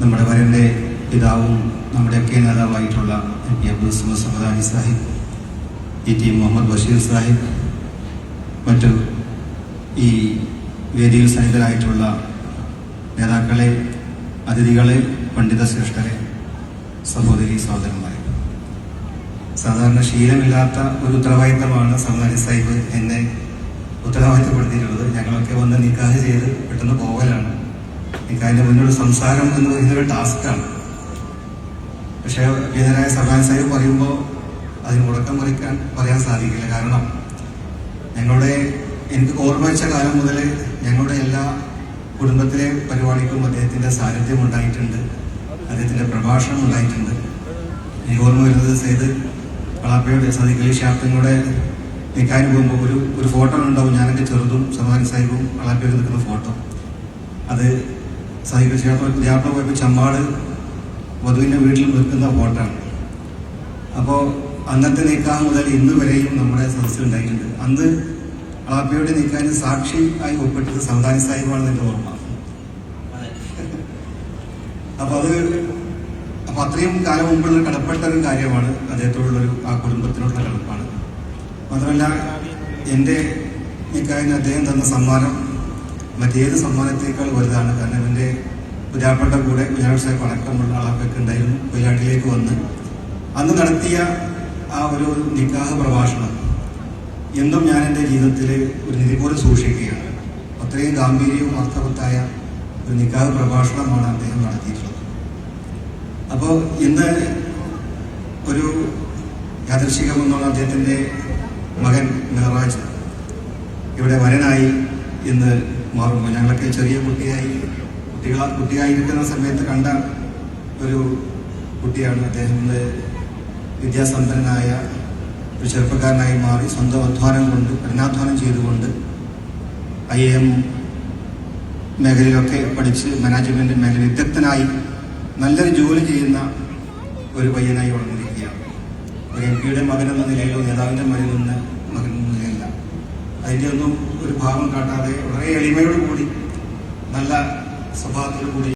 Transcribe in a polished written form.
നമ്മുടെ വരന്റെ പിതാവും നമ്മുടെയൊക്കെ നേതാവായിട്ടുള്ള MP അബ്ദുൽ സമദ് സമദാനി സാഹിബ്, ET മുഹമ്മദ് ബഷീർ സാഹിബ്, മറ്റു ഈ വേദിയിൽ സന്നിധരായിട്ടുള്ള നേതാക്കളെ, അതിഥികളെ, പണ്ഡിത ശ്രേഷ്ഠരെ, സഹോദരി സഹോദരന്മാരെ, സാധാരണ ശീലമില്ലാത്ത ഒരു ഉത്തരവാദിത്തമാണ് സമദാനി സാഹിബ് എന്നെ ഉത്തരവാദിത്തപ്പെടുത്തിയിട്ടുള്ളത്. ഞങ്ങളൊക്കെ വന്ന് നിക്കാഹ് ചെയ്ത് പെട്ടെന്ന് പോകലാണ്. നിക്കാഹിന്റെ മുന്നോട്ട് സംസാരം എന്ന് പറയുന്നൊരു ടാസ്ക്കാണ്. പക്ഷേ വിനയനായ സമദാനി സാഹിബ് പറയുമ്പോൾ അതിന് മുടക്കം പറയാൻ സാധിക്കില്ല. കാരണം എനിക്ക് ഓർമ്മ വെച്ച കാലം മുതൽ ഞങ്ങളുടെ എല്ലാ കുടുംബത്തിലെ പരിപാടിക്കും അദ്ദേഹത്തിന്റെ സാന്നിധ്യം ഉണ്ടായിട്ടുണ്ട്, അദ്ദേഹത്തിന്റെ പ്രഭാഷണം ഉണ്ടായിട്ടുണ്ട്. എനിക്ക് ഓർമ്മ വരുന്നത് സെയ്ദ് വളാപ്പയുടെ സദീഖ് അലി ഷാഫിങ്ങളുടെ നിക്കാഹിന് പോകുമ്പോൾ ഒരു ഫോട്ടോ ഉണ്ടാവും. ഞാനെന്റെ ചെറുതും സമദാനി സാഹിബും വളാപ്പയിൽ നിൽക്കുന്ന ഫോട്ടോ. അത് സദീഖ് അലി ഷാഫ് യാത്ര പോയപ്പോൾ ചമ്മാട് വധുവിന്റെ വീട്ടിൽ നിൽക്കുന്ന ഫോട്ടോ ആണ്. അപ്പോൾ അന്നത്തെ നിക്കാഹ് മുതൽ ഇന്ന് വരെയും നമ്മുടെ സദസ്സിൽ ഉണ്ടായിട്ടുണ്ട്. അന്ന് വളാപ്പയുടെ നിക്കാഹിന് സാക്ഷി ആയി ഒപ്പിട്ടത് സമദാനി സാഹിബാണെന്ന് എന്റെ ഓർമ്മ. അപ്പൊ അത്രയും കാലം മുമ്പുള്ള കടപ്പെട്ട ഒരു കാര്യമാണ് അദ്ദേഹത്തോടുള്ളൊരു ആ കുടുംബത്തിനുള്ള കടപ്പാണ്. മാത്രമല്ല എന്റെ നിക്കാഹിന് അദ്ദേഹം തന്ന സമ്മാനം മറ്റേത് സമ്മാനത്തേക്കാൾ വലുതാണ്. കാരണം എന്റെ പുരാപ്പയുടെ കൂടെ കുഞ്ഞാട് സാഹിബ് അടക്കമുള്ള ആളൊക്കെ ഉണ്ടായിരുന്നു. കൊയിലാട്ടിലേക്ക് വന്ന് അന്ന് നടത്തിയ ആ ഒരു നിക്കാഹ് പ്രഭാഷണം എന്നും ഞാൻ എൻ്റെ ജീവിതത്തിൽ ഒരു നിധി പോലെ സൂക്ഷിക്കുകയാണ്. അത്രയും ഗാംഭീര്യവും അർത്ഥവത്തായ ഒരു നിക്കാഹ് പ്രഭാഷണമാണ് അദ്ദേഹം നടത്തിയിട്ടുള്ളത്. അപ്പോൾ ഇന്ന് ഒരു യാദൃശ്ചികമെന്നുള്ള അദ്ദേഹത്തിൻ്റെ മകൻ മെഹറാജ് ഇവിടെ വരനായി ഇന്ന് മാറുമ്പോൾ ഞങ്ങളൊക്കെ ചെറിയ കുട്ടിയായിരിക്കുന്ന സമയത്ത് കണ്ട ഒരു കുട്ടിയാണ്. അദ്ദേഹത്തിൻ്റെ വിദ്യാസമ്പന്നനായ ഒരു ചെറുപ്പക്കാരനായി മാറി സ്വന്തം അധ്വാനം കൊണ്ട്, കഠിനാധ്വാനം ചെയ്തുകൊണ്ട് IAM മേഖലയിലൊക്കെ പഠിച്ച് മാനേജ്മെന്റ് മേഖല വിദഗ്ധനായി നല്ലൊരു ജോലി ചെയ്യുന്ന ഒരു പയ്യനായി വളർന്നിരിക്കുകയാണ്. ഒരു MP മകനെന്ന നിലയിലോ നേതാവിന്റെ മകനെന്ന നിലയില്ല. അതിൻ്റെ ഒന്നും ഒരു ഭാവം കാട്ടാതെ വളരെ എളിമയോടുകൂടി നല്ല സ്വഭാവത്തോടുകൂടി